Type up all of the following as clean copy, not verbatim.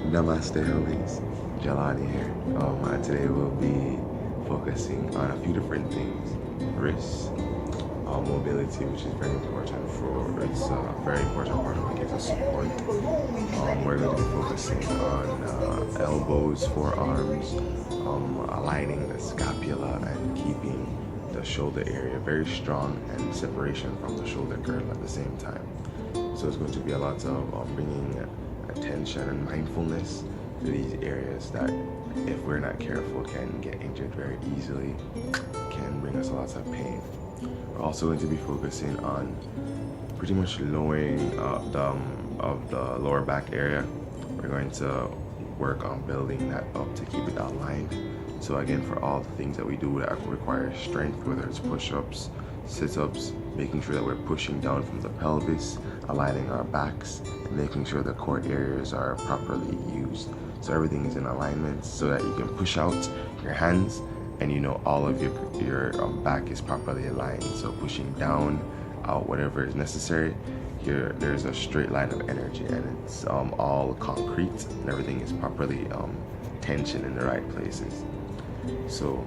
Namaste homies, Jelani here. And today we'll be focusing on a few different things. Wrists, mobility, which is very important it's a very important part of what gives us support. We're going to be focusing on elbows, forearms, aligning the scapula and keeping the shoulder area very strong and separation from the shoulder girdle at the same time. So it's going to be a lot of bringing attention and mindfulness to these areas that, if we're not careful, can get injured very easily, can bring us lots of pain. We're also going to be focusing on pretty much lowering of the lower back area. We're going to work on building that up to keep it aligned. So again, for all the things that we do that require strength, whether it's push-ups, sit-ups, making sure that we're pushing down from the pelvis, aligning our backs, and making sure the core areas are properly used. So everything is in alignment so that you can push out your hands and you know all of your back is properly aligned. So pushing down, out, whatever is necessary, there's a straight line of energy, and it's all concrete and everything is properly tensioned in the right places. So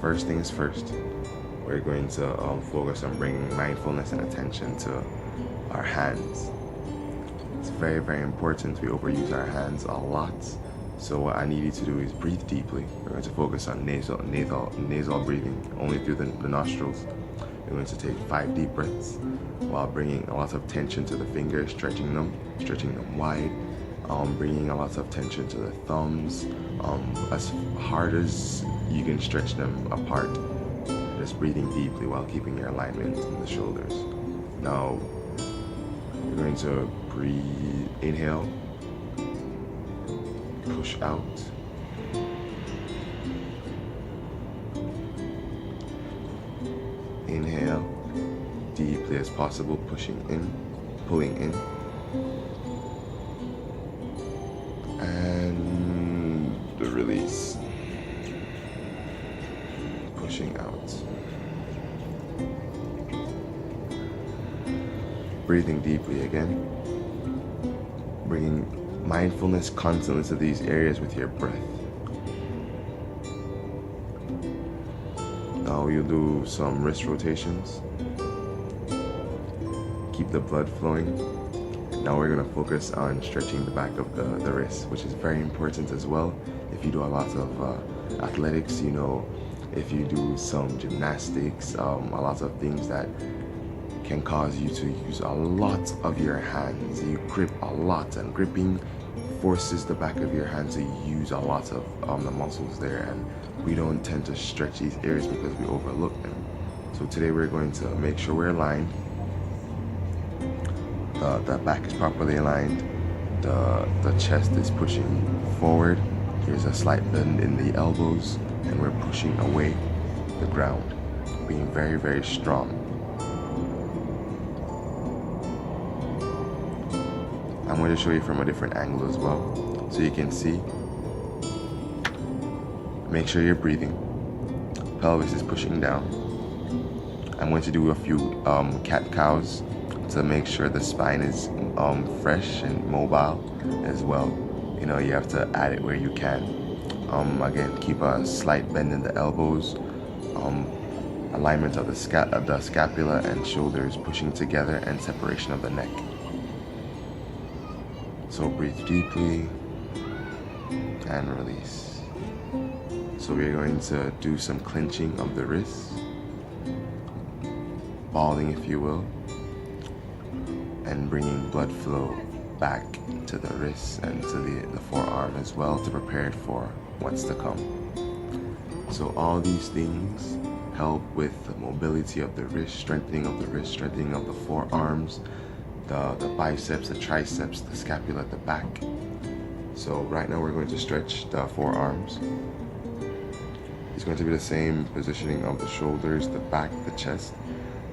first things first, we're going to focus on bringing mindfulness and attention to our hands. It's very, very important. We overuse our hands a lot. So what I need you to do is breathe deeply. We're going to focus on nasal breathing, only through the nostrils. We're going to take 5 deep breaths while bringing a lot of tension to the fingers, stretching them wide, bringing a lot of tension to the thumbs, as hard as you can stretch them apart. Just breathing deeply while keeping your alignment in the shoulders. Now, we're going to breathe, inhale, push out, inhale, deeply as possible, pushing in, pulling in, and the release, pushing out. Breathing deeply again, bringing mindfulness constantly to these areas with your breath. Now you'll do some wrist rotations. Keep the blood flowing. Now we're going to focus on stretching the back of the wrist, which is very important as well. If you do a lot of athletics, if you do some gymnastics, a lot of things that can cause you to use a lot of your hands. You grip a lot, and gripping forces the back of your hands to use a lot of the muscles there, and we don't tend to stretch these areas because we overlook them. So today we're going to make sure we're aligned. The back is properly aligned. The chest is pushing forward. There's a slight bend in the elbows, and we're pushing away the ground, being very, very strong. I'm going to show you from a different angle as well, so you can see. Make sure you're breathing. Pelvis is pushing down. I'm going to do a few cat-cows to make sure the spine is fresh and mobile as well. You have to add it where you can. Again, keep a slight bend in the elbows. Alignment of the scapula and shoulders pushing together, and separation of the neck. So breathe deeply and release. So we're going to do some clenching of the wrists, balling if you will, and bringing blood flow back to the wrists and to the forearm as well, to prepare it for what's to come. So all these things help with the mobility of the wrist, strengthening of the wrist, strengthening of the forearms, the biceps, the triceps, the scapula at the back. So right now we're going to stretch the forearms. It's going to be the same positioning of the shoulders, the back, the chest,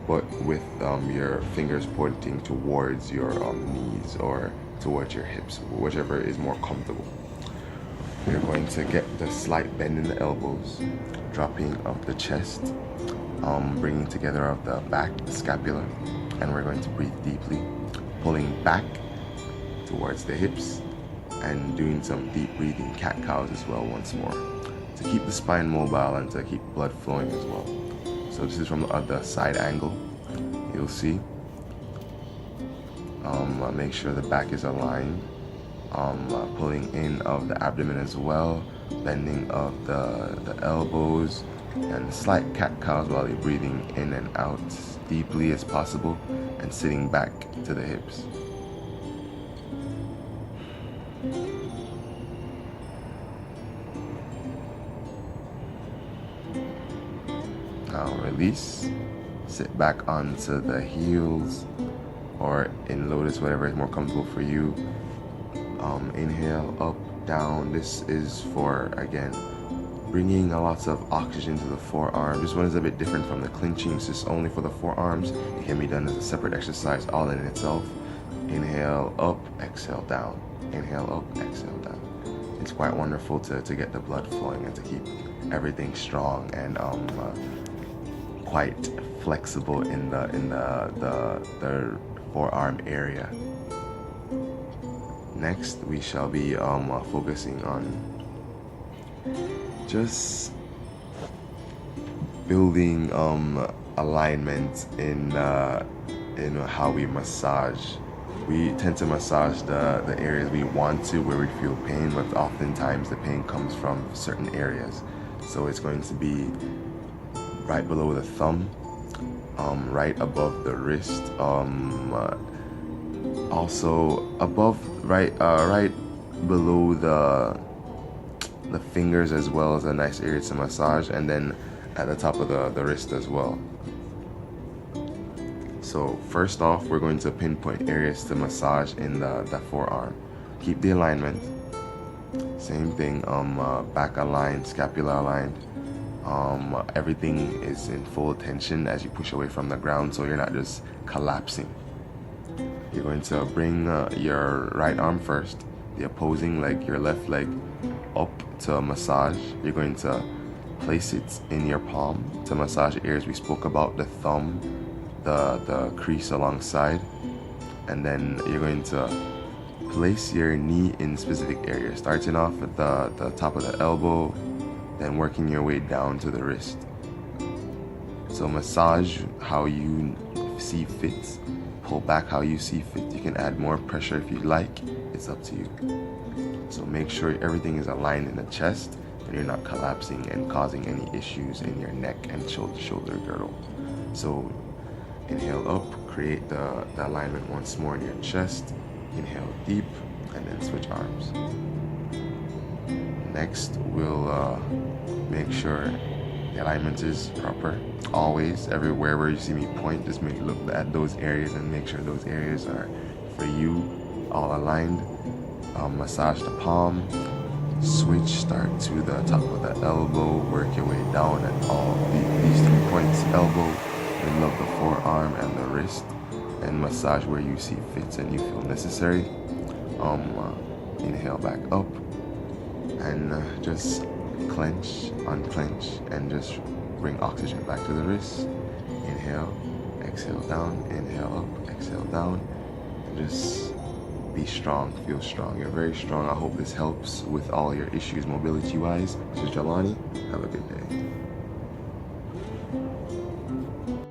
but with your fingers pointing towards your knees or towards your hips, whichever is more comfortable. You're going to get the slight bend in the elbows, dropping of the chest, bringing together of the back, the scapula, and we're going to breathe deeply, pulling back towards the hips, and doing some deep breathing cat-cows as well once more to keep the spine mobile and to keep blood flowing as well. So this is from the other side angle. You'll see. Make sure the back is aligned. Pulling in of the abdomen as well, bending of the elbows, and slight cat-cows while you're breathing in and out as deeply as possible and sitting back to the hips. Now release, sit back onto the heels or in lotus, whatever is more comfortable for you. Inhale, up, down. This is for, again, bringing a lot of oxygen to the forearm. This one is a bit different from the clinching. This is only for the forearms. It can be done as a separate exercise all in itself. Inhale, up, exhale, down. Inhale, up, exhale, down. It's quite wonderful to get the blood flowing and to keep everything strong and quite flexible in the forearm area. Next, we shall be focusing on just building alignment in how we massage. We tend to massage the areas we want to, where we feel pain, but oftentimes the pain comes from certain areas. So it's going to be right below the thumb, right above the wrist, also above, right below the fingers, as well as a nice area to massage, and then at the top of the wrist as well. So first off, we're going to pinpoint areas to massage in the forearm. Keep the alignment. Same thing, back aligned, scapula aligned. Everything is in full tension as you push away from the ground, so you're not just collapsing. You're going to bring your right arm first, the opposing leg, your left leg, up to massage. You're going to place it in your palm to massage the areas we spoke about, the thumb, the crease alongside, and then you're going to place your knee in specific areas, starting off at the top of the elbow, then working your way down to the wrist. So massage how you see fit, pull back how you see fit. You can add more pressure if you like, it's up to you. So make sure everything is aligned in the chest and you're not collapsing and causing any issues in your neck and shoulder girdle. So inhale up, create the alignment once more in your chest. Inhale deep, and then switch arms. Next, we'll make sure the alignment is proper. Always, everywhere where you see me point, just look at those areas and make sure those areas are, for you, all aligned. Massage the palm. Switch, start to the top of the elbow, work your way down at all these 3 points, elbow, middle of the forearm and the wrist, and massage where you see fit and you feel necessary. Inhale back up and just clench, unclench, and just bring oxygen back to the wrist. Inhale, exhale down, inhale up, exhale down, and just be strong, feel strong. You're very strong. I hope this helps with all your issues mobility wise. This is Jelani. Have a good day.